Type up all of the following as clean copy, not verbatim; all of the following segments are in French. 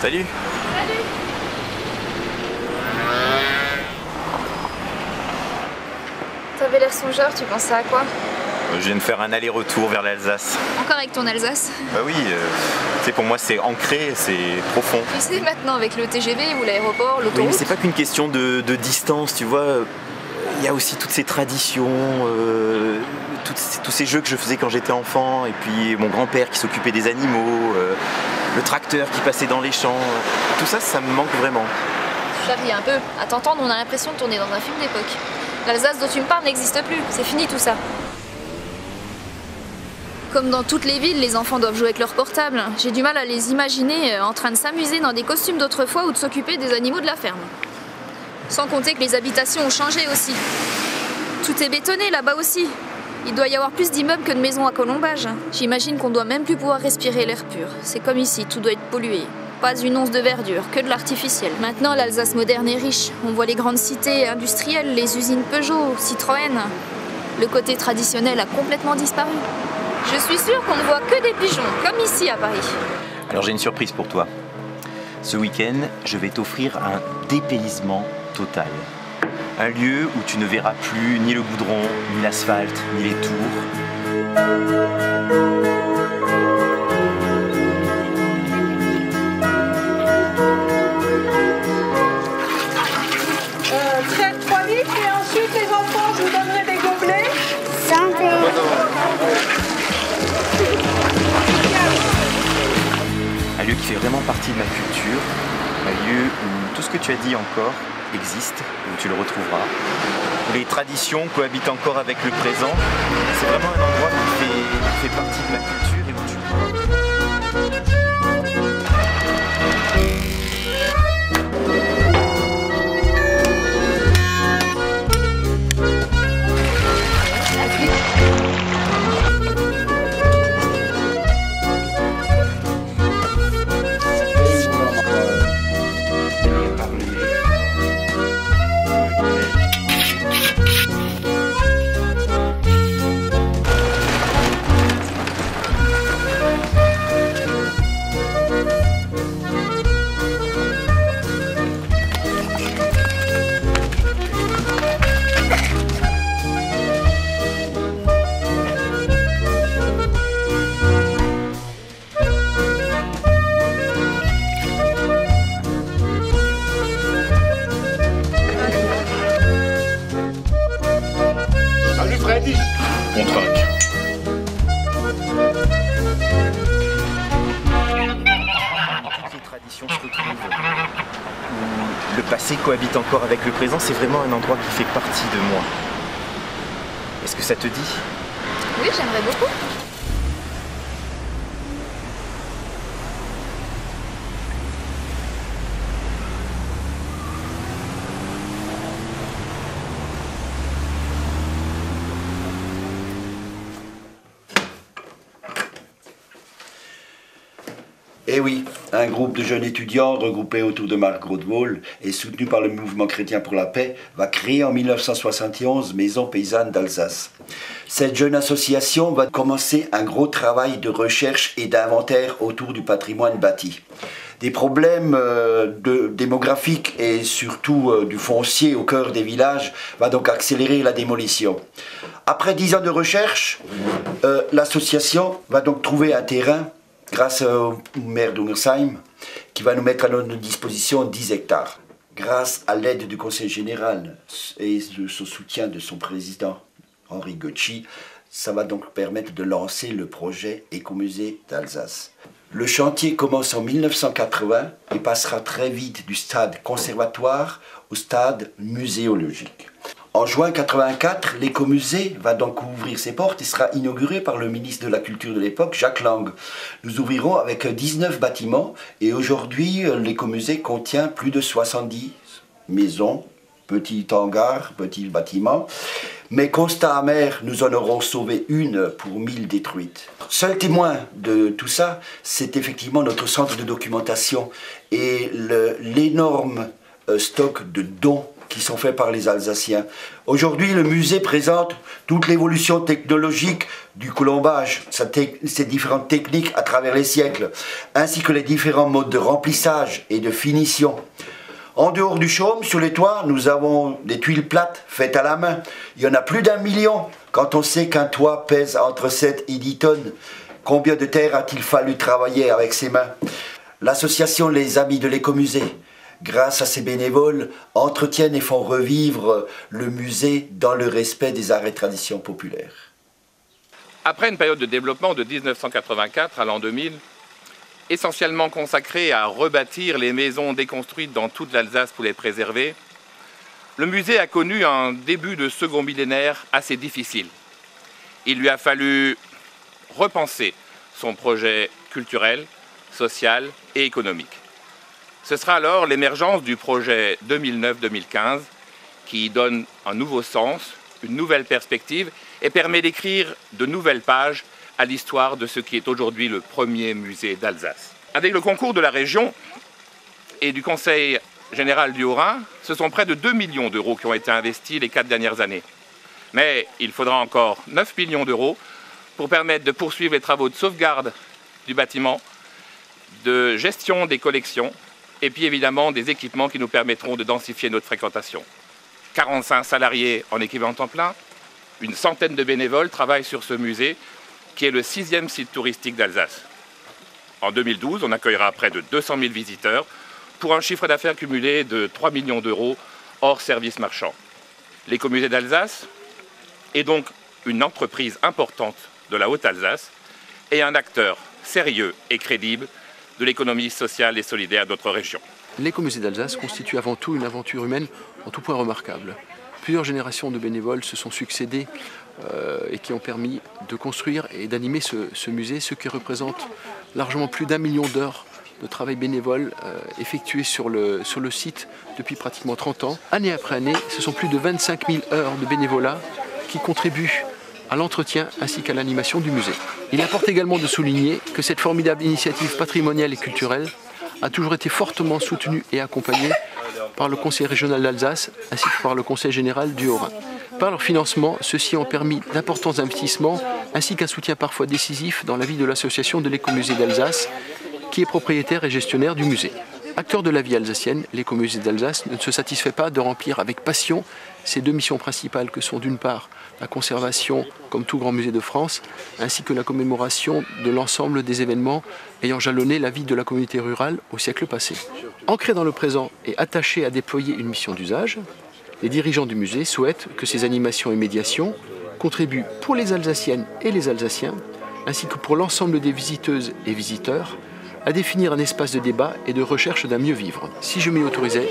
Salut. Salut. T'avais l'air songeur, tu pensais à quoi? Je viens de faire un aller-retour vers l'Alsace. Encore avec ton Alsace? Bah oui, tu sais, pour moi c'est ancré, c'est profond. Tu sais, maintenant avec le TGV ou l'aéroport, Oui, l'autoroute... mais c'est pas qu'une question de distance, tu vois. Il y a aussi toutes ces traditions, tous ces jeux que je faisais quand j'étais enfant, et puis mon grand-père qui s'occupait des animaux, le tracteur qui passait dans les champs. Tout ça, ça me manque vraiment. Charrie un peu. À t'entendre, on a l'impression de tourner dans un film d'époque. L'Alsace dont tu me parles n'existe plus, c'est fini tout ça. Comme dans toutes les villes, les enfants doivent jouer avec leur portable. J'ai du mal à les imaginer en train de s'amuser dans des costumes d'autrefois ou de s'occuper des animaux de la ferme. Sans compter que les habitations ont changé aussi. Tout est bétonné là-bas aussi. Il doit y avoir plus d'immeubles que de maisons à colombage. J'imagine qu'on doit même plus pouvoir respirer l'air pur. C'est comme ici, tout doit être pollué. Pas une once de verdure, que de l'artificiel. Maintenant, l'Alsace moderne est riche. On voit les grandes cités industrielles, les usines Peugeot, Citroën. Le côté traditionnel a complètement disparu. Je suis sûre qu'on ne voit que des pigeons, comme ici à Paris. Alors j'ai une surprise pour toi. Ce week-end, je vais t'offrir un dépaysement total. Un lieu où tu ne verras plus ni le goudron, ni l'asphalte, ni les tours. Traite 3 litres et ensuite les enfants, je vous donnerai des gobelets. Santé. Un lieu qui fait vraiment partie de ma culture, un lieu où tout ce que tu as dit encore existe, où tu le retrouveras, où les traditions cohabitent encore avec le présent. C'est vraiment un endroit qui fait partie de ma culture et où tu... On trinque. Ces traditions se retrouvent, où le passé cohabite encore avec le présent, c'est vraiment un endroit qui fait partie de moi. Est-ce que ça te dit? Oui, j'aimerais beaucoup. Eh oui, un groupe de jeunes étudiants regroupés autour de Marc Grosdewohl et soutenu par le mouvement chrétien pour la paix va créer en 1971 Maison paysanne d'Alsace. Cette jeune association va commencer un gros travail de recherche et d'inventaire autour du patrimoine bâti. Des problèmes démographiques et surtout du foncier au cœur des villages va donc accélérer la démolition. Après 10 ans de recherche, l'association va donc trouver un terrain grâce au maire d'Ungersheim, qui va nous mettre à notre disposition 10 hectares. Grâce à l'aide du conseil général et de son soutien de son président, Henri Gotchi, ça va donc permettre de lancer le projet Écomusée d'Alsace. Le chantier commence en 1980 et passera très vite du stade conservatoire au stade muséologique. En juin 1984, l'écomusée va donc ouvrir ses portes et sera inauguré par le ministre de la Culture de l'époque, Jacques Lang. Nous ouvrirons avec 19 bâtiments et aujourd'hui, l'écomusée contient plus de 70 maisons, petits hangars, petits bâtiments. Mais constat amer, nous en aurons sauvé une pour 1000 détruites. Seul témoin de tout ça, c'est effectivement notre centre de documentation et l'énorme stock de dons qui sont faits par les Alsaciens. Aujourd'hui, le musée présente toute l'évolution technologique du colombage, ses différentes techniques à travers les siècles, ainsi que les différents modes de remplissage et de finition. En dehors du chaume, sur les toits, nous avons des tuiles plates faites à la main. Il y en a plus d'1 million quand on sait qu'un toit pèse entre 7 et 10 tonnes. Combien de terre a-t-il fallu travailler avec ses mains? L'association Les Amis de l'Écomusée, grâce à ses bénévoles, entretiennent et font revivre le musée dans le respect des arts et traditions populaires. Après une période de développement de 1984 à l'an 2000, essentiellement consacrée à rebâtir les maisons déconstruites dans toute l'Alsace pour les préserver, le musée a connu un début de second millénaire assez difficile. Il lui a fallu repenser son projet culturel, social et économique. Ce sera alors l'émergence du projet 2009-2015 qui donne un nouveau sens, une nouvelle perspective et permet d'écrire de nouvelles pages à l'histoire de ce qui est aujourd'hui le premier musée d'Alsace. Avec le concours de la région et du Conseil général du Haut-Rhin, ce sont près de 2 millions d'euros qui ont été investis les 4 dernières années. Mais il faudra encore 9 millions d'euros pour permettre de poursuivre les travaux de sauvegarde du bâtiment, de gestion des collections et puis évidemment des équipements qui nous permettront de densifier notre fréquentation. 45 salariés en équivalent temps plein, une centaine de bénévoles travaillent sur ce musée qui est le 6e site touristique d'Alsace. En 2012, on accueillera près de 200 000 visiteurs pour un chiffre d'affaires cumulé de 3 millions d'euros hors services marchands. L'Écomusée d'Alsace est donc une entreprise importante de la Haute-Alsace et un acteur sérieux et crédible de l'économie sociale et solidaire de notre région. L'Écomusée d'Alsace constitue avant tout une aventure humaine en tout point remarquable. Plusieurs générations de bénévoles se sont succédées et qui ont permis de construire et d'animer ce musée, ce qui représente largement plus d'1 million d'heures de travail bénévole effectué sur le site depuis pratiquement 30 ans. Année après année, ce sont plus de 25 000 heures de bénévolat qui contribuent à l'entretien ainsi qu'à l'animation du musée. Il importe également de souligner que cette formidable initiative patrimoniale et culturelle a toujours été fortement soutenue et accompagnée par le Conseil régional d'Alsace ainsi que par le Conseil général du Haut-Rhin. Par leur financement, ceux-ci ont permis d'importants investissements ainsi qu'un soutien parfois décisif dans la vie de l'association de l'Écomusée d'Alsace qui est propriétaire et gestionnaire du musée. Acteur de la vie alsacienne, l'Écomusée d'Alsace ne se satisfait pas de remplir avec passion ses 2 missions principales que sont d'une part la conservation, comme tout grand musée de France, ainsi que la commémoration de l'ensemble des événements ayant jalonné la vie de la communauté rurale au siècle passé. Ancré dans le présent et attaché à déployer une mission d'usage, les dirigeants du musée souhaitent que ces animations et médiations contribuent pour les Alsaciennes et les Alsaciens, ainsi que pour l'ensemble des visiteuses et visiteurs, à définir un espace de débat et de recherche d'un mieux vivre. Si je m'y autorisais,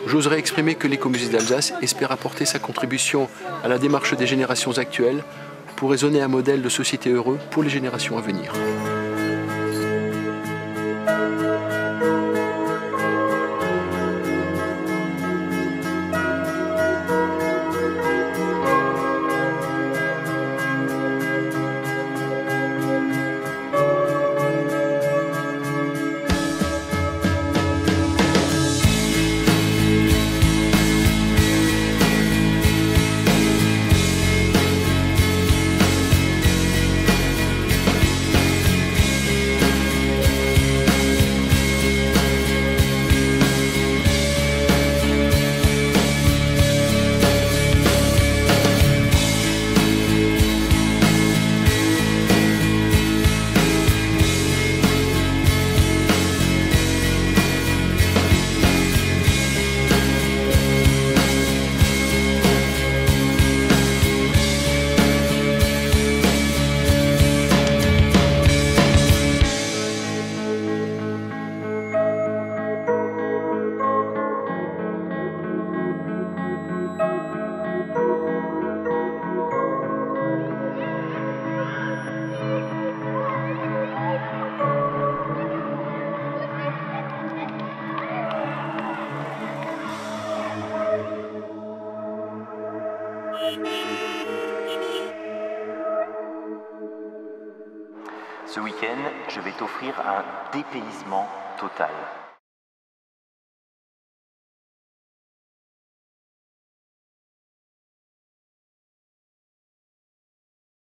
j'oserais exprimer que l'Écomusée d'Alsace espère apporter sa contribution à la démarche des générations actuelles pour raisonner un modèle de société heureux pour les générations à venir. Ce week-end, je vais t'offrir un dépaysement total.